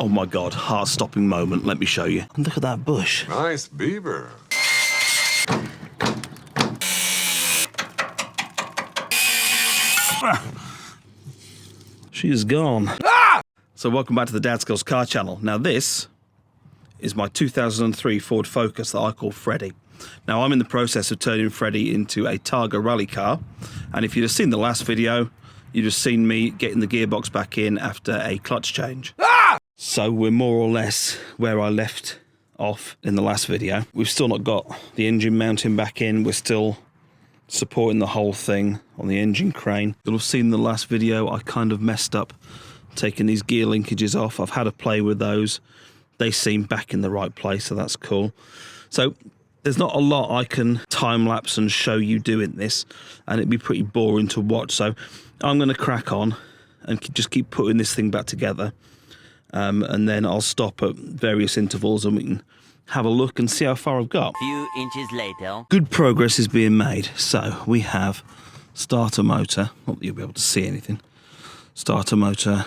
Oh my God, heart-stopping moment. Let me show you. And look at that bush. Nice beaver. She is gone. Ah! So welcome back to the Dadskillz car channel. Now this is my 2003 Ford Focus that I call Freddy. Now I'm in the process of turning Freddy into a Targa rally car, and if you'd have seen the last video, you'd have seen me getting the gearbox back in after a clutch change. Ah! So we're more or less where I left off in the last video. We've still not got the engine mounting back in. We're still supporting the whole thing on the engine crane. You'll have seen the last video I kind of messed up taking these gear linkages off. I've had a play with those. They seem back in the right place, so that's cool. So there's not a lot I can time-lapse and show you doing this, and it'd be pretty boring to watch. So I'm going to crack on and just keep putting this thing back together. And then I'll stop at various intervals and we can have a look and see how far I've got. A few inches later. Good progress is being made. So we have starter motor, not that you'll be able to see anything. Starter motor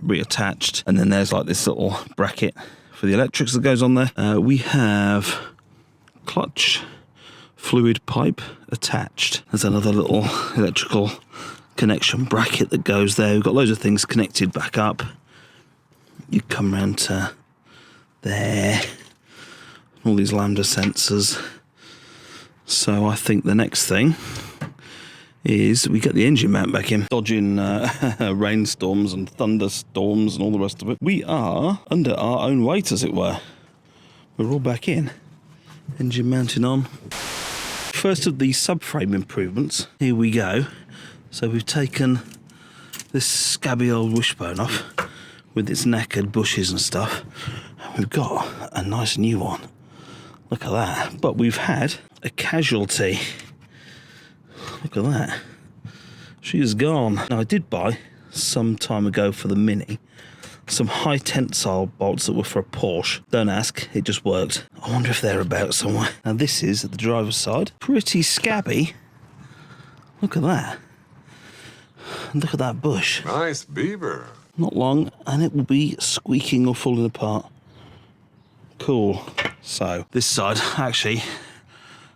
reattached, and then there's like this little bracket for the electrics that goes on there. We have clutch fluid pipe attached. There's another little electrical connection bracket that goes there. We've got loads of things connected back up. You come round to there. All these lambda sensors. So I think the next thing is we get the engine mount back in. Dodging rainstorms and thunderstorms and all the rest of it. We are under our own weight, as it were. We're all back in. Engine mounting on. First of the subframe improvements. Here we go. So we've taken this scabby old wishbone off with its knackered bushes and stuff. We've got a nice new one. Look at that. But we've had a casualty. Look at that. She is gone. Now I did buy some time ago for the Mini some high tensile bolts that were for a Porsche. Don't ask, it just worked. I wonder if they're about somewhere. Now this is at the driver's side. Pretty scabby. Look at that. And look at that bush. Nice beaver. Not long, and it will be squeaking or falling apart. Cool. So, this side, actually,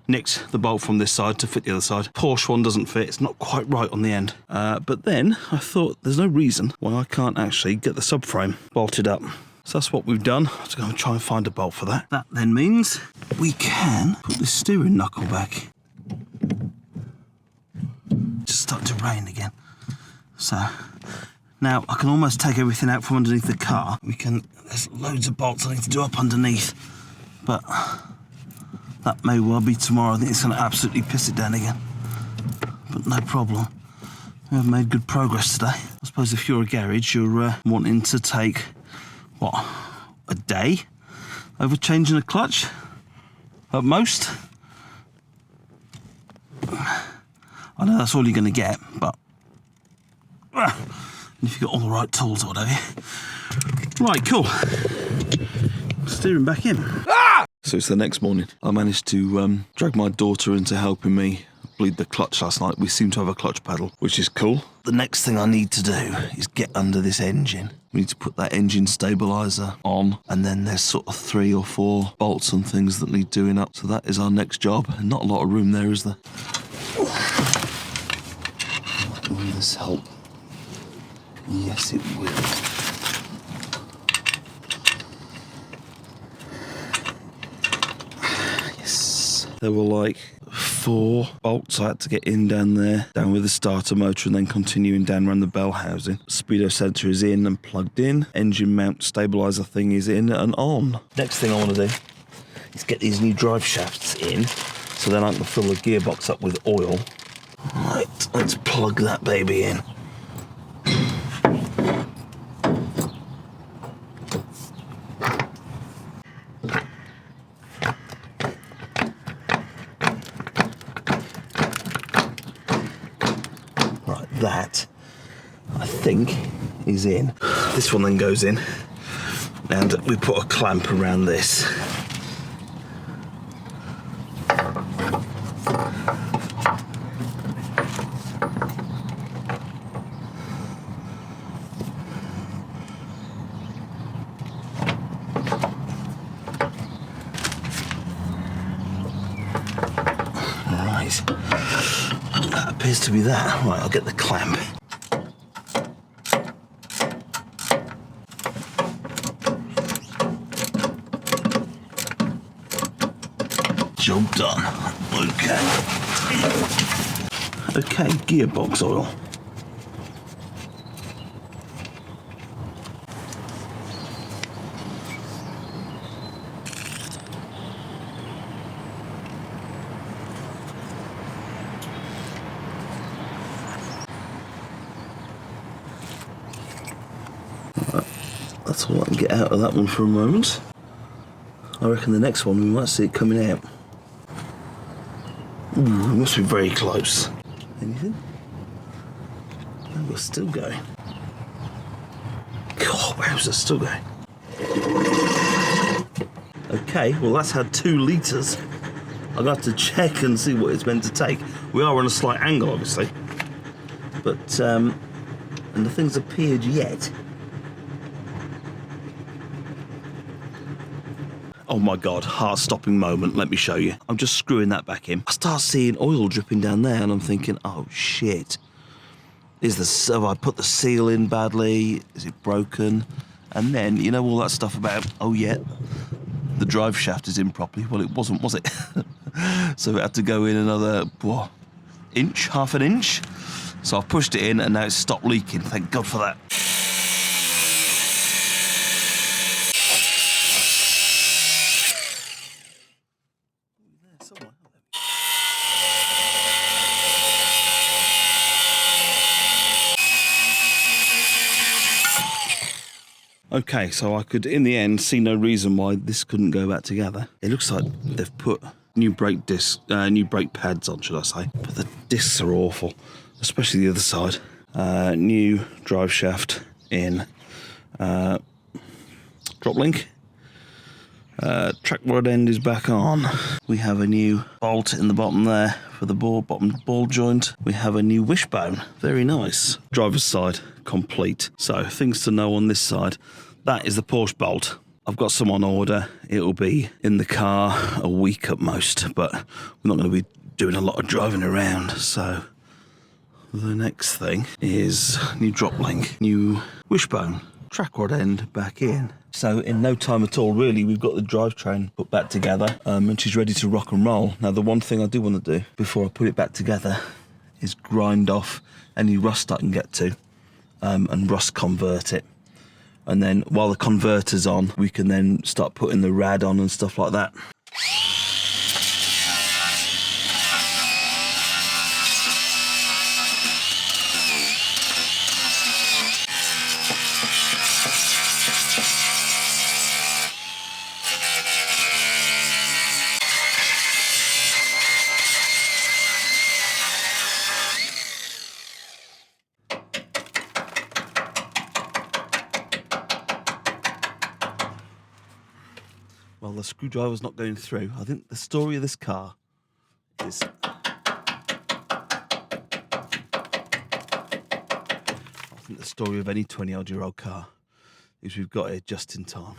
nicked the bolt from this side to fit the other side. Porsche one doesn't fit, it's not quite right on the end. But then, I thought there's no reason why I can't actually get the subframe bolted up. So that's what we've done. I'm just going to try and find a bolt for that. That then means we can put the steering knuckle back. Just starting to rain again. So now I can almost take everything out from underneath the car. There's loads of bolts I need to do up underneath, but that may well be tomorrow. I think it's going to absolutely piss it down again, but no problem. We have made good progress today. I suppose if you're a garage, you're wanting to take, what, a day over changing a clutch at most. I know that's all you're going to get, but if you've got all the right tools or whatever. Right, cool. Steering back in. Ah! So it's the next morning. I managed to drag my daughter into helping me bleed the clutch last night. We seem to have a clutch pedal, which is cool. The next thing I need to do is get under this engine. We need to put that engine stabiliser on, and then there's sort of 3 or 4 bolts and things that need doing up. So that is our next job. And not a lot of room there, is there? Will this help? Yes, it will. Yes. There were like 4 bolts I had to get in down there, down with the starter motor, and then continuing down around the bell housing. Speedo sensor is in and plugged in. Engine mount stabiliser thing is in and on. Next thing I want to do is get these new drive shafts in, so then I can fill the gearbox up with oil. Right, let's plug that baby in. Right, that, I think, is in. This one then goes in, and we put a clamp around this. Right. That appears to be that. Right, I'll get the clamp. Job done. Okay. Okay, gearbox oil. That's all I can get out of that one for a moment. I reckon the next one we might see it coming out. Ooh, it must be very close. Anything? No, we're still going. God, where's it still going? Okay, well that's had 2 litres. I'll have to check and see what it's meant to take. We are on a slight angle, obviously. But, and nothing's appeared yet. Oh my God, heart-stopping moment, let me show you. I'm just screwing that back in. I start seeing oil dripping down there and I'm thinking, oh shit. Have I put the seal in badly? Is it broken? And then, you know all that stuff about, oh yeah, the drive shaft is in properly. Well, it wasn't, was it? So it had to go in another, what, inch, half an inch? So I pushed it in and now it's stopped leaking. Thank God for that. Okay, so I could, in the end, see no reason why this couldn't go back together. It looks like they've put new brake pads on, should I say. But the discs are awful, especially the other side. New drive shaft in drop link. Track rod end is back on. We have a new bolt in the bottom there for the bottom ball joint. We have a new wishbone, very nice. Driver's side complete. So things to know on this side. That is the Porsche bolt. I've got some on order. It'll be in the car a week at most, but we're not going to be doing a lot of driving around. So the next thing is new drop link, new wishbone, track rod end back in. So in no time at all, really, we've got the drivetrain put back together and she's ready to rock and roll. Now, the one thing I do want to do before I put it back together is grind off any rust I can get to and rust convert it. And then while the converter's on, we can then start putting the rad on and stuff like that. Well, the screwdriver's not going through. I think the story of this car is... I think the story of any 20-odd-year-old car is we've got it just in time.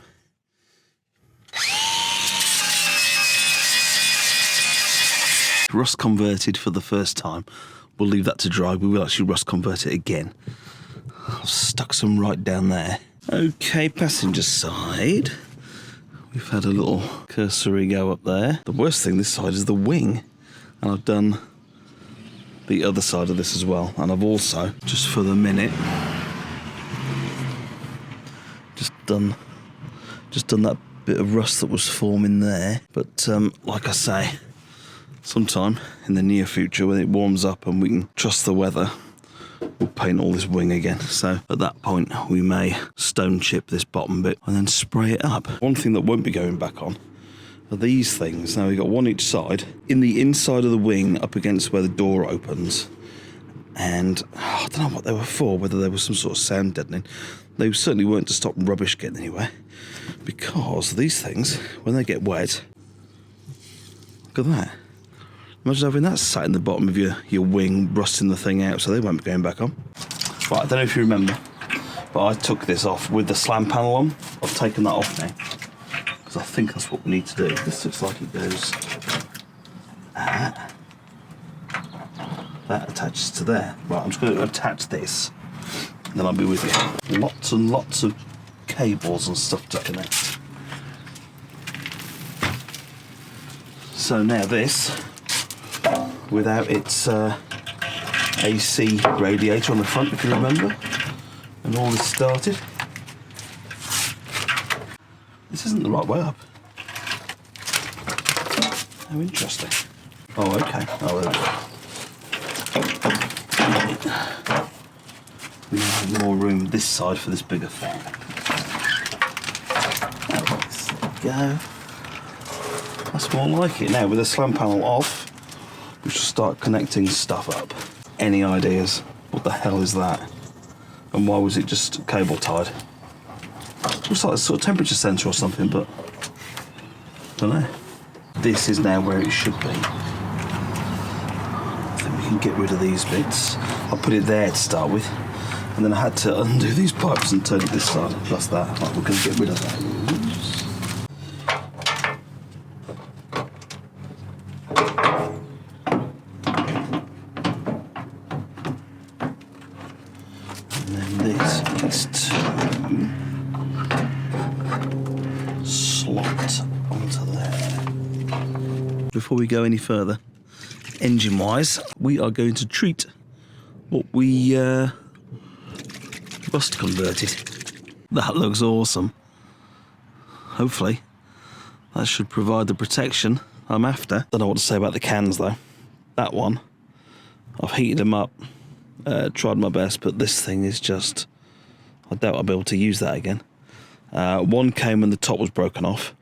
Rust converted for the first time. We'll leave that to dry. We will actually rust convert it again. I've stuck some right down there. Okay, passenger side. We've had a little cursory go up there. The worst thing this side is the wing. And I've done the other side of this as well. And I've also, just for the minute, just done that bit of rust that was forming there. But like I say, sometime in the near future when it warms up and we can trust the weather, we'll paint all this wing again. So at that point we may stone chip this bottom bit and then spray it up. One thing that won't be going back on are these things. Now we've got one each side. In the inside of the wing up against where the door opens, and I don't know what they were for, whether they were some sort of sound deadening. They certainly weren't to stop rubbish getting anywhere, because these things, when they get wet, look at that. Imagine having that sat in the bottom of your wing, rusting the thing out, so they won't be going back on. Right, I don't know if you remember, but I took this off with the slam panel on. I've taken that off now, because I think that's what we need to do. This looks like it goes that attaches to there. Right, I'm just going to attach this, and then I'll be with you. Lots and lots of cables and stuff to connect. So now this, without its AC radiator on the front, if you remember, and all this started. This isn't the right way up. How interesting. Oh, okay. Oh, there we go. We now have more room this side for this bigger fan. There we go. That's more like it. Now, with the slam panel off, we should start connecting stuff up. Any ideas? What the hell is that? And why was it just cable tied? Looks like a sort of temperature sensor or something, but I don't know. This is now where it should be. I think we can get rid of these bits. I'll put it there to start with, and then I had to undo these pipes and turn it this side. That's that. Right, we're going to get rid of that. And then this is to slot onto there. Before we go any further, engine-wise, we are going to treat what we rust converted. That looks awesome. Hopefully, that should provide the protection I'm after. Don't know what to say about the cans though. That one, I've heated them up, tried my best, but this thing is just, I doubt I'll be able to use that again. One came when the top was broken off,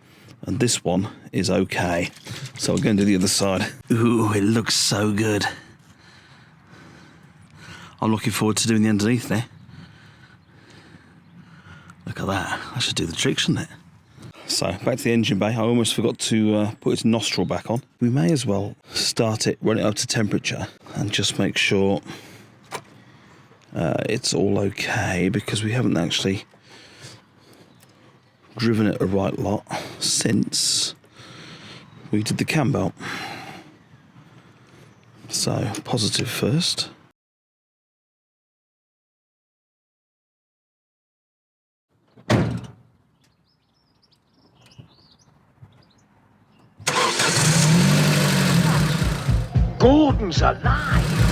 and this one is okay. So we're going to do the other side. Ooh, it looks so good. I'm looking forward to doing the underneath there. Look at that. That should do the trick, shouldn't it? So, back to the engine bay. I almost forgot to put its nostril back on. We may as well start it, run it up to temperature, and just make sure it's all okay, because we haven't actually driven it a right lot since we did the cam belt. So, positive first. Gordon's alive!